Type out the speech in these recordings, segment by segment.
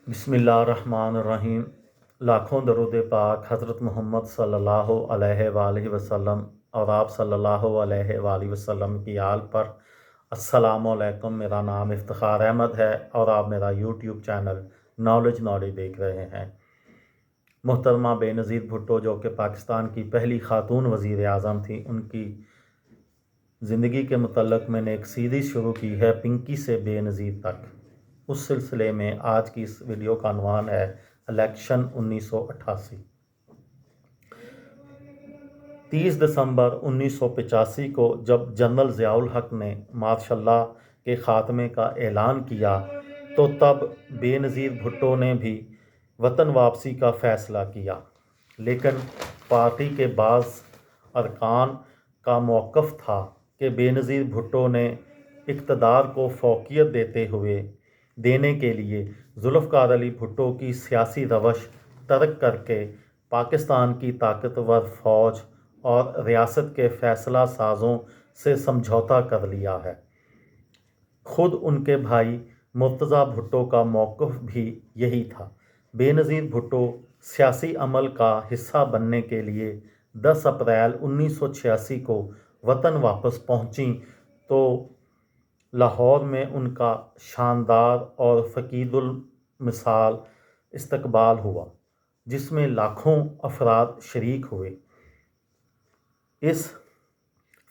بسم اللہ الرحمن الرحیم۔ لاکھوں درود پاک حضرت محمد صلی اللہ علیہ وآلہ وسلم اور آپ صلی اللہ علیہ وآلہ وسلم کی آل پر۔ السلام علیکم، میرا نام افتخار احمد ہے اور آپ میرا یوٹیوب چینل نالج دیکھ رہے ہیں۔ محترمہ بے نظیر بھٹو جو کہ پاکستان کی پہلی خاتون وزیر اعظم تھی، ان کی زندگی کے متعلق میں نے ایک سیریز شروع کی ہے، پنکی سے بے نظیر تک۔ اس سلسلے میں آج کی اس ویڈیو کا عنوان ہے الیکشن 1988۔ 30 دسمبر 1985 کو جب جنرل ضیاء الحق نے مارشل لاء کے خاتمے کا اعلان کیا تو تب بے نظیر بھٹو نے بھی وطن واپسی کا فیصلہ کیا، لیکن پارٹی کے بعض ارکان کا موقف تھا کہ بے نظیر بھٹو نے اقتدار کو فوقیت دینے کے لیے ذوالفقار علی بھٹو کی سیاسی روش ترک کر کے پاکستان کی طاقتور فوج اور ریاست کے فیصلہ سازوں سے سمجھوتا کر لیا ہے۔ خود ان کے بھائی مرتضیٰ بھٹو کا موقف بھی یہی تھا۔ بے نظیر بھٹو سیاسی عمل کا حصہ بننے کے لیے 10 اپریل 1986 کو وطن واپس پہنچیں تو لاہور میں ان کا شاندار اور فقید المثال استقبال ہوا، جس میں لاکھوں افراد شریک ہوئے۔ اس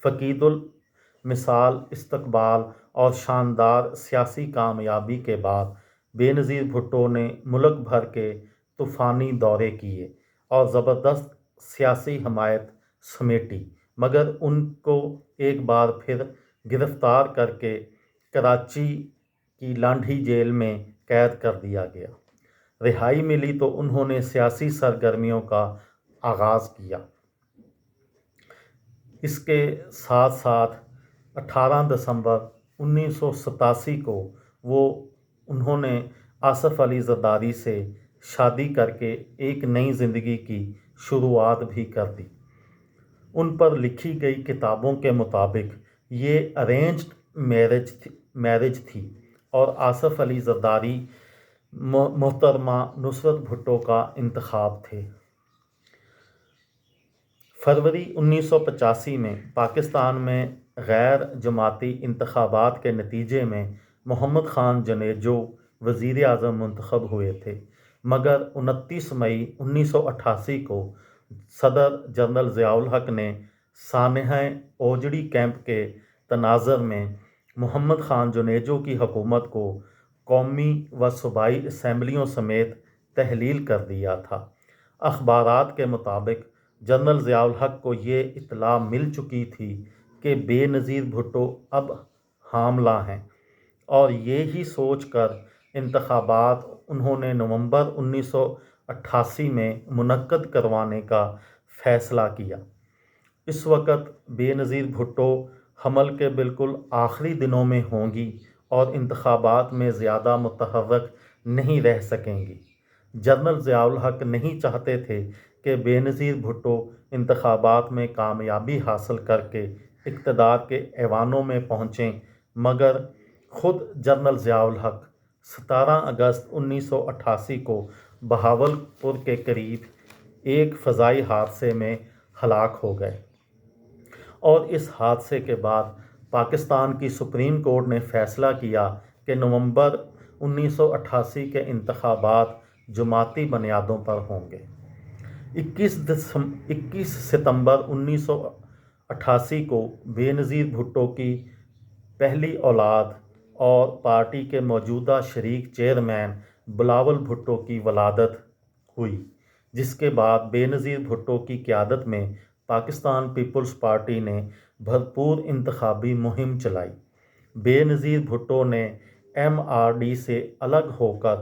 فقید المثال استقبال اور شاندار سیاسی کامیابی کے بعد بے نظیر بھٹو نے ملک بھر کے طوفانی دورے کیے اور زبردست سیاسی حمایت سمیٹی، مگر ان کو ایک بار پھر گرفتار کر کے کراچی کی لانڈھی جیل میں قید کر دیا گیا۔ رہائی ملی تو انہوں نے سیاسی سرگرمیوں کا آغاز کیا۔ اس کے ساتھ ساتھ 18 دسمبر 1987 کو انہوں نے آصف علی زرداری سے شادی کر کے ایک نئی زندگی کی شروعات بھی کر دی۔ ان پر لکھی گئی کتابوں کے مطابق یہ ارینجڈ میرج تھی اور آصف علی زرداری محترمہ نصرت بھٹو کا انتخاب تھے۔ فروری 1985 میں پاکستان میں غیر جماعتی انتخابات کے نتیجے میں محمد خان جنیجو وزیر اعظم منتخب ہوئے تھے، مگر 29 مئی 1988 کو صدر جنرل ضیاء الحق نے سانحہ اوجڑی کیمپ کے تناظر میں محمد خان جنیجو کی حکومت کو قومی و صوبائی اسمبلیوں سمیت تحلیل کر دیا تھا۔ اخبارات کے مطابق جنرل ضیاء الحق کو یہ اطلاع مل چکی تھی کہ بے نظیر بھٹو اب حاملہ ہیں، اور یہی سوچ کر انتخابات انہوں نے نومبر 1988 میں منعقد کروانے کا فیصلہ کیا۔ اس وقت بے نظیر بھٹو حمل کے بالکل آخری دنوں میں ہوں گی اور انتخابات میں زیادہ متحرک نہیں رہ سکیں گی۔ جنرل ضیاء الحق نہیں چاہتے تھے کہ بے نظیر بھٹو انتخابات میں کامیابی حاصل کر کے اقتدار کے ایوانوں میں پہنچیں، مگر خود جنرل ضیاء الحق 17 اگست 1988 کو بہاولپور کے قریب ایک فضائی حادثے میں ہلاک ہو گئے، اور اس حادثے کے بعد پاکستان کی سپریم کورٹ نے فیصلہ کیا کہ نومبر 1988 کے انتخابات جماعتی بنیادوں پر ہوں گے۔ 21 ستمبر 1988 کو بے نظیر بھٹو کی پہلی اولاد اور پارٹی کے موجودہ شریک چیئرمین بلاول بھٹو کی ولادت ہوئی، جس کے بعد بے نظیر بھٹو کی قیادت میں پاکستان پیپلز پارٹی نے بھرپور انتخابی مہم چلائی۔ بے نظیر بھٹو نے MRD سے الگ ہو کر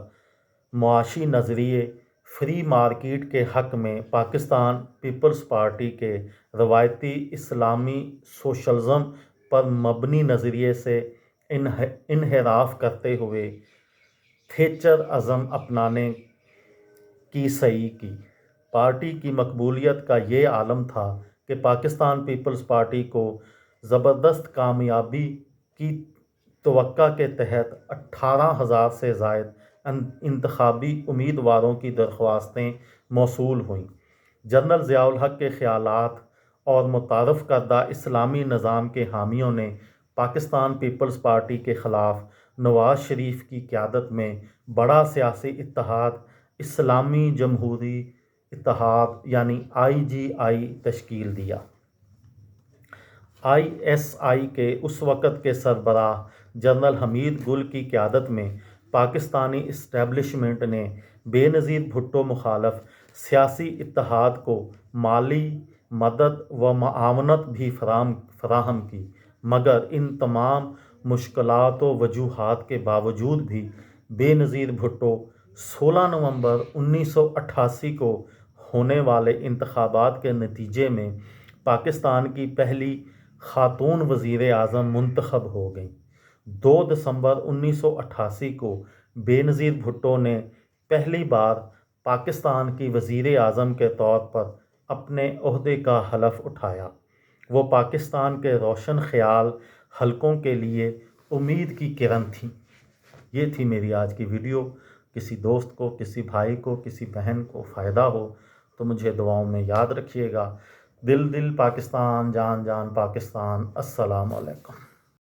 معاشی نظریے فری مارکیٹ کے حق میں پاکستان پیپلز پارٹی کے روایتی اسلامی سوشلزم پر مبنی نظریے سے انحراف کرتے ہوئے تھیچر ازم اپنانے کی سعی کی۔ پارٹی کی مقبولیت کا یہ عالم تھا کہ پاکستان پیپلز پارٹی کو زبردست کامیابی کی توقع کے تحت 18,000 سے زائد انتخابی امیدواروں کی درخواستیں موصول ہوئیں۔ جنرل ضیاء الحق کے خیالات اور متعارف کردہ اسلامی نظام کے حامیوں نے پاکستان پیپلز پارٹی کے خلاف نواز شریف کی قیادت میں بڑا سیاسی اتحاد اسلامی جمہوری اتحاد یعنی IGI تشکیل دیا۔ ISI کے اس وقت کے سربراہ جنرل حمید گل کی قیادت میں پاکستانی اسٹیبلشمنٹ نے بے نظیر بھٹو مخالف سیاسی اتحاد کو مالی مدد و معاونت بھی فراہم کی، مگر ان تمام مشکلات و وجوہات کے باوجود بھی بے نظیر بھٹو 16 نومبر 1988 کو ہونے والے انتخابات کے نتیجے میں پاکستان کی پہلی خاتون وزیر اعظم منتخب ہو گئیں۔ 2 دسمبر 1988 کو بے نظیر بھٹو نے پہلی بار پاکستان کی وزیر اعظم کے طور پر اپنے عہدے کا حلف اٹھایا۔ وہ پاکستان کے روشن خیال حلقوں کے لیے امید کی کرن تھیں۔ یہ تھی میری آج کی ویڈیو۔ کسی دوست کو، کسی بھائی کو، کسی بہن کو فائدہ ہو تو مجھے دعاؤں میں یاد رکھیے گا۔ دل پاکستان، جان جان پاکستان۔ السلام علیکم۔